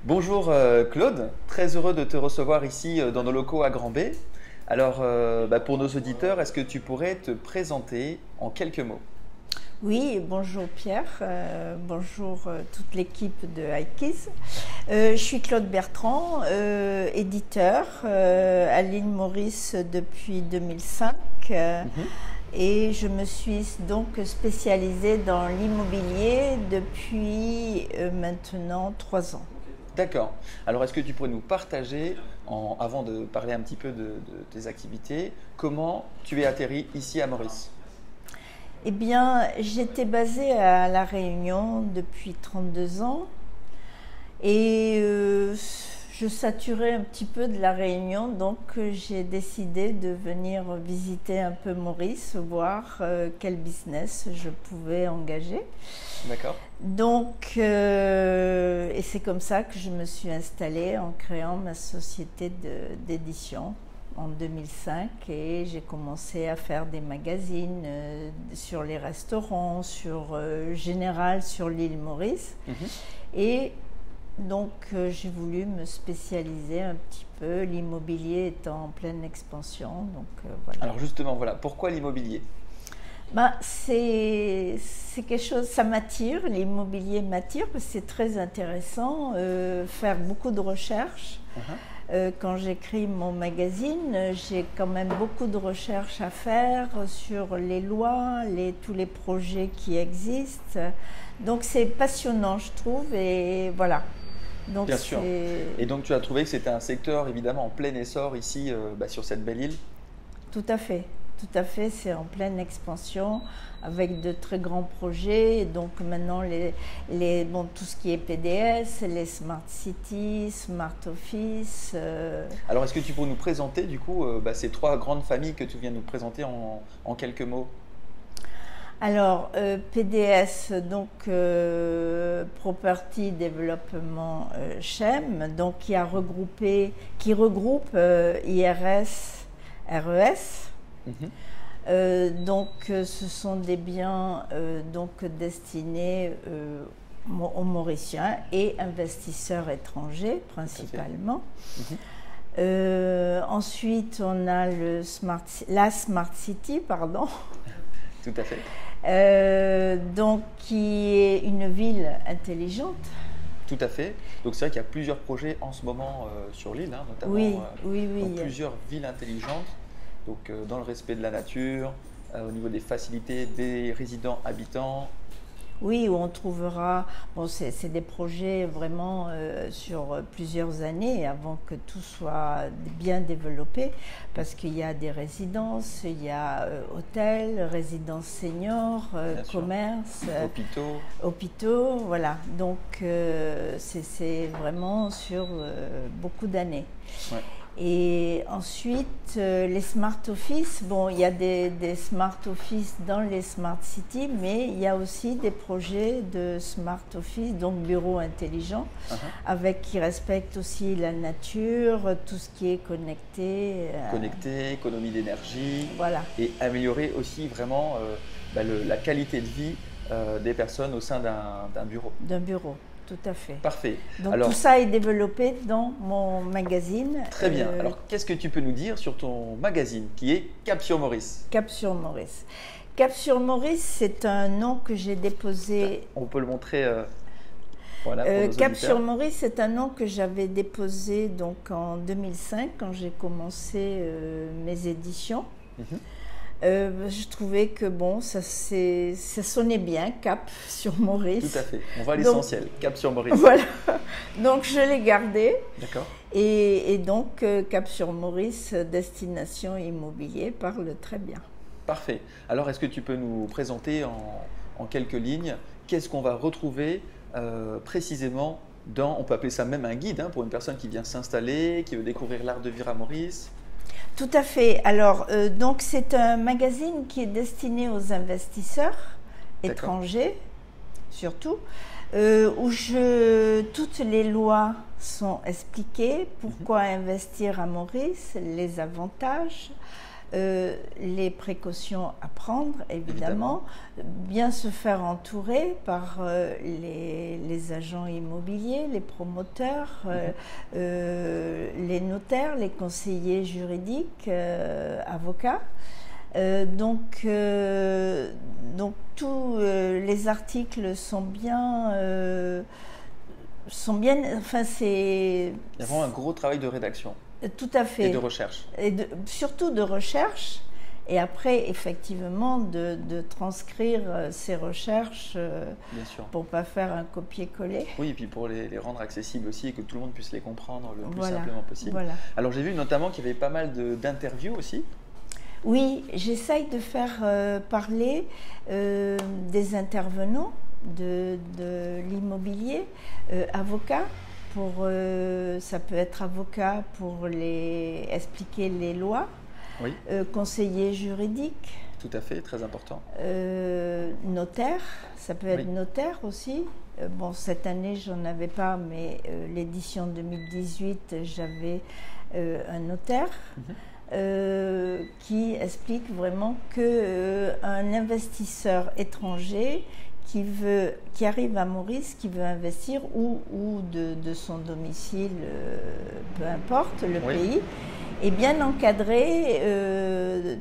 Bonjour Claude, très heureux de te recevoir ici dans nos locaux à Grand B. Alors pour nos auditeurs, est-ce que tu pourrais te présenter en quelques mots? Oui, bonjour Pierre, bonjour toute l'équipe de iKids. Je suis Claude Bertrand, éditeur à l'île Maurice depuis 2005 Mhm. et je me suis donc spécialisée dans l'immobilier depuis maintenant 3 ans. D'accord. Alors est-ce que tu pourrais nous partager, avant de parler un petit peu de tes activités, comment tu es atterri ici à Maurice? Eh bien, j'étais basée à La Réunion depuis 32 ans et je saturais un petit peu de La Réunion, donc j'ai décidé de venir visiter un peu Maurice, voir quel business je pouvais engager. D'accord. Donc, et c'est comme ça que je me suis installée en créant ma société d'édition en 2005 et j'ai commencé à faire des magazines sur les restaurants, général sur l'île Maurice. Mhm. Et donc j'ai voulu me spécialiser un petit peu, l'immobilier étant en pleine expansion. Donc voilà. Alors justement, voilà, pourquoi l'immobilier? C'est quelque chose, ça m'attire, l'immobilier m'attire parce que c'est très intéressant, faire beaucoup de recherches. Mhm. Quand j'écris mon magazine, j'ai quand même beaucoup de recherches à faire sur les lois, tous les projets qui existent. Donc c'est passionnant, je trouve, et voilà. Donc Bien sûr. c'est Et donc tu as trouvé que c'était un secteur évidemment en plein essor ici sur cette belle île? tout à fait. Tout à fait, c'est en pleine expansion avec de très grands projets. Et donc maintenant, tout ce qui est PDS, les Smart Cities, Smart Office. Alors, est-ce que tu pourrais nous présenter du coup ces trois grandes familles que tu viens de nous présenter en quelques mots? Alors, PDS, donc Property Development Chem, donc qui regroupe IRS, RES. Mhm. Ce sont des biens destinés aux Mauriciens et investisseurs étrangers principalement. Mhm. Ensuite, on a la Smart City, pardon, Tout à fait. qui est une ville intelligente. Tout à fait. Donc c'est vrai qu'il y a plusieurs projets en ce moment sur l'île, hein, notamment Oui, oui, donc oui. plusieurs villes intelligentes, donc dans le respect de la nature, au niveau des facilités des résidents habitants. Oui, où on trouvera, c'est des projets vraiment sur plusieurs années avant que tout soit bien développé, parce qu'il y a des résidences, il y a hôtels, résidences seniors, Bien sûr. commerces, Hôpitaux. voilà. Donc c'est vraiment sur beaucoup d'années. Ouais. Et ensuite, les smart office, il y a des smart office dans les smart cities, mais il y a aussi des projets de smart office, donc bureaux intelligents, qui respectent aussi la nature, tout ce qui est connecté. Connecter, économie d'énergie Voilà. et améliorer aussi vraiment la qualité de vie des personnes au sein d'un bureau. D'un bureau. Tout à fait. Parfait. Donc Alors, tout ça est développé dans mon magazine. très bien. Alors, qu'est-ce que tu peux nous dire sur ton magazine qui est Cap sur Maurice? Cap sur Maurice. Cap sur Maurice, c'est un nom que j'ai déposé. On peut le montrer voilà, pour nos Cap auditeurs. sur Maurice, c'est un nom que j'avais déposé donc en 2005 quand j'ai commencé mes éditions. Mhm. Je trouvais que ça sonnait bien, Cap sur Maurice. Tout à fait. On va à Donc, l'essentiel. Cap sur Maurice. Voilà. Donc je l'ai gardé. D'accord. Et donc Cap sur Maurice, destination immobilier, parle très bien. Parfait. Alors, est-ce que tu peux nous présenter en quelques lignes qu'est-ce qu'on va retrouver précisément on peut appeler ça même un guide pour une personne qui vient s'installer, qui veut découvrir l'art de vivre à Maurice? Tout à fait. Alors, donc c'est un magazine qui est destiné aux investisseurs étrangers, surtout, où toutes les lois sont expliquées, pourquoi investir à Maurice, les avantages, les précautions à prendre, évidemment, bien se faire entourer par les agents immobiliers, les promoteurs, les notaires, les conseillers juridiques, avocats. Donc tous les articles sont bien, enfin c'est... Il y a vraiment un gros travail de rédaction. Tout à fait. Et de recherche. Et surtout de recherche, et après effectivement de transcrire ces recherches pour ne pas faire un copier-coller. Oui, et puis pour les rendre accessibles aussi et que tout le monde puisse les comprendre le plus voilà. simplement possible. Voilà. Alors j'ai vu notamment qu'il y avait pas mal d'interviews aussi. Oui, j'essaye de faire parler des intervenants de l'immobilier, avocats, ça peut être avocat pour expliquer les lois, oui. Conseiller juridique. Tout à fait, très important. Notaire, ça peut être notaire aussi. Bon, cette année, j'en avais pas, mais l'édition 2018, j'avais un notaire. Qui explique vraiment qu'un investisseur étranger qui arrive à Maurice, qui veut investir ou de son domicile, peu importe le pays, est bien encadré.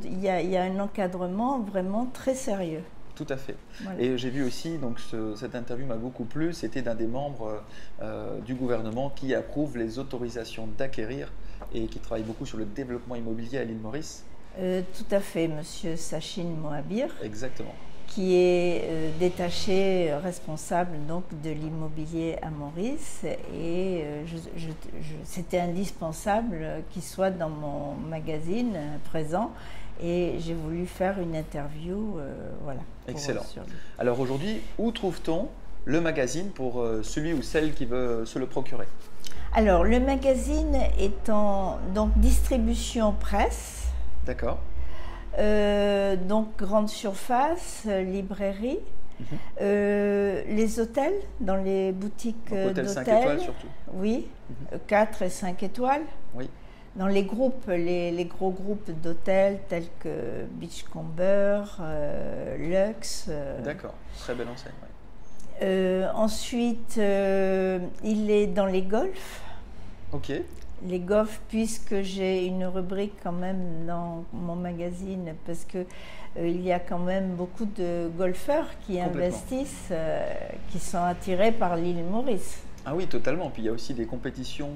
Il y a un encadrement vraiment très sérieux. Tout à fait. Voilà. Et j'ai vu aussi, donc cette interview m'a beaucoup plu, c'était d'un des membres du gouvernement qui approuve les autorisations d'acquérir et qui travaille beaucoup sur le développement immobilier à l'île Maurice. Tout à fait, monsieur Sachin Mohabir. Exactement. Qui est détaché, responsable donc de l'immobilier à Maurice, et c'était indispensable qu'il soit dans mon magazine présent, et j'ai voulu faire une interview, voilà. Excellent. Alors aujourd'hui, où trouve-t-on le magazine pour celui ou celle qui veut se le procurer? Alors le magazine est en distribution presse. D'accord. Donc grande surface, librairie, les hôtels, dans les boutiques d'hôtels. 5 étoiles surtout. Oui, 4 et 5 étoiles. Oui. Dans les groupes, les gros groupes d'hôtels tels que Beachcomber, Lux. D'accord, très belle enseigne. Ouais. Ensuite, il est dans les golfs. Ok. Les golfs, puisque j'ai une rubrique quand même dans mon magazine, parce que il y a quand même beaucoup de golfeurs qui investissent, qui sont attirés par l'île Maurice. Ah oui, totalement. Puis il y a aussi des compétitions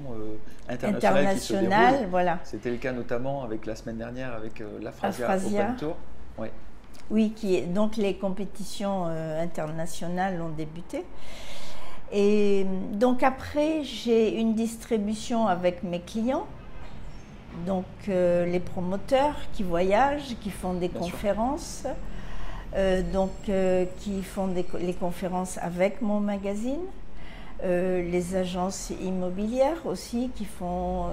internationales qui se déroulent. Voilà. C'était le cas notamment avec la semaine dernière avec l'Afrasia Open Tour. Ouais. Oui, donc les compétitions internationales ont débuté. Et donc après, j'ai une distribution avec mes clients, donc les promoteurs qui voyagent, qui font des conférences, qui font les conférences avec mon magazine, les agences immobilières aussi qui font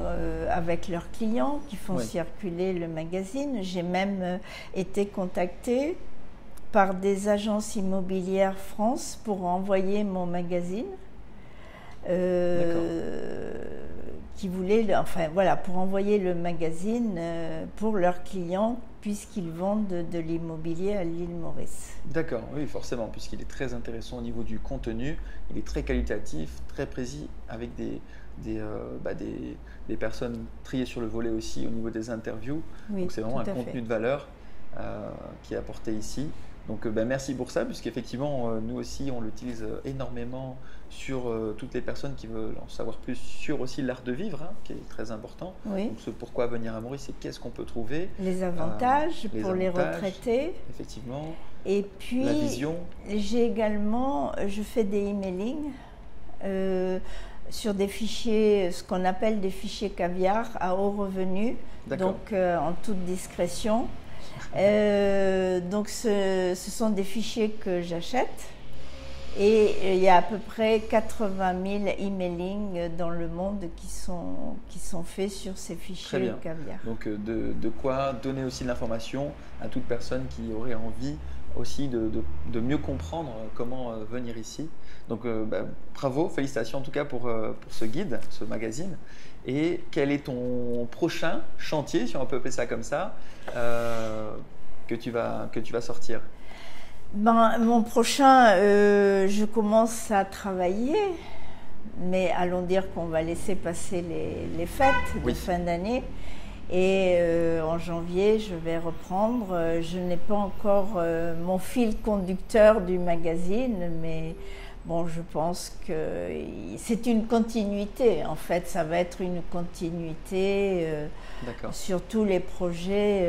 avec leurs clients, qui font circuler le magazine. J'ai même été contactée par des agences immobilières France pour envoyer mon magazine, qui voulaient, pour envoyer le magazine pour leurs clients, puisqu'ils vendent de l'immobilier à l'île Maurice. D'accord, oui, forcément, puisqu'il est très intéressant au niveau du contenu, il est très qualitatif, très précis, avec des personnes triées sur le volet aussi au niveau des interviews. Oui, donc c'est vraiment un contenu de valeur qui est apporté ici. Donc merci pour ça, puisqu'effectivement, nous aussi, on l'utilise énormément sur toutes les personnes qui veulent en savoir plus sur aussi l'art de vivre, qui est très important. Oui. Donc ce pourquoi venir à Maurice, c'est qu'est-ce qu'on peut trouver. Les avantages pour les retraités. Effectivement. Et puis, la vision. J'ai également, je fais des emailing sur des fichiers, ce qu'on appelle des fichiers caviar à haut revenu, donc en toute discrétion. Donc ce sont des fichiers que j'achète, et il y a à peu près 80 000 emailing dans le monde qui sont faits sur ces fichiers caviar. Donc de quoi donner aussi de l'information à toute personne qui aurait envie aussi de mieux comprendre comment venir ici. Donc bravo, félicitations en tout cas pour ce guide, ce magazine. Et quel est ton prochain chantier, si on peut appeler ça comme ça, que tu vas sortir? Mon prochain, je commence à travailler, mais allons dire qu'on va laisser passer les fêtes de fin d'année. Et en janvier, je vais reprendre. Je n'ai pas encore mon fil conducteur du magazine, mais bon, je pense que c'est une continuité. En fait, ça va être une continuité sur tous les projets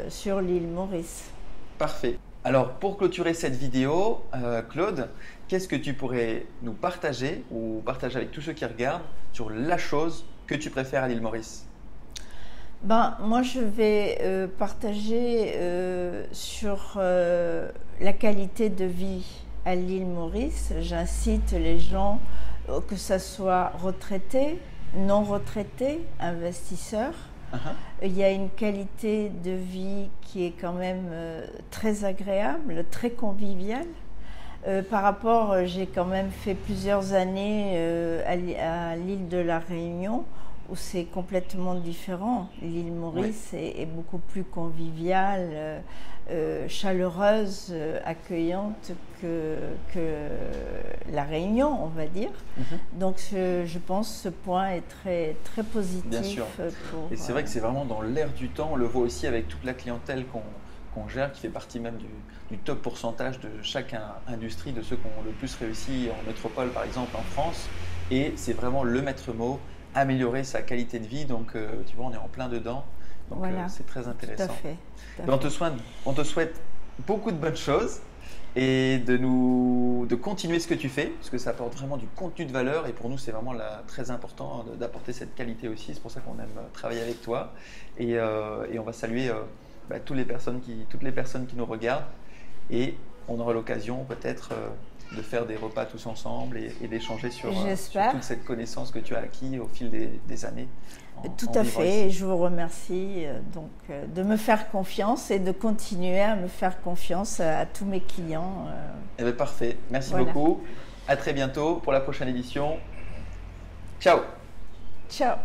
sur l'île Maurice. Parfait. Alors, pour clôturer cette vidéo, Claude, qu'est-ce que tu pourrais nous partager ou partager avec tous ceux qui regardent sur la chose que tu préfères à l'île Maurice? Moi, je vais partager sur la qualité de vie à l'île Maurice. J'incite les gens, que ce soit retraités, non retraités, investisseurs. Il y a une qualité de vie qui est quand même très agréable, très conviviale. Par rapport, j'ai quand même fait plusieurs années à l'île de la Réunion, où c'est complètement différent. L'île Maurice est beaucoup plus conviviale, chaleureuse, accueillante que la Réunion, on va dire. Donc je pense que ce point est très, très positif. Bien sûr. Et c'est vrai que c'est vraiment dans l'air du temps. On le voit aussi avec toute la clientèle qu'on gère, qui fait partie même du top pourcentage de chaque industrie, de ceux qui ont le plus réussi en métropole, par exemple en France. Et c'est vraiment le maître mot, améliorer sa qualité de vie. Donc, tu vois, on est en plein dedans. Donc, voilà, c'est très intéressant. Tout à fait. On te souhaite beaucoup de bonnes choses et de continuer ce que tu fais, parce que ça apporte vraiment du contenu de valeur. Et pour nous, c'est vraiment très important d'apporter cette qualité aussi. C'est pour ça qu'on aime travailler avec toi. Et on va saluer toutes les personnes qui nous regardent. Et on aura l'occasion peut-être de faire des repas tous ensemble et d'échanger sur toute cette connaissance que tu as acquis au fil des années. Tout à fait, je vous remercie de me faire confiance et de continuer à me faire confiance à tous mes clients. Eh bien, parfait, merci beaucoup. À très bientôt pour la prochaine édition. Ciao. Ciao.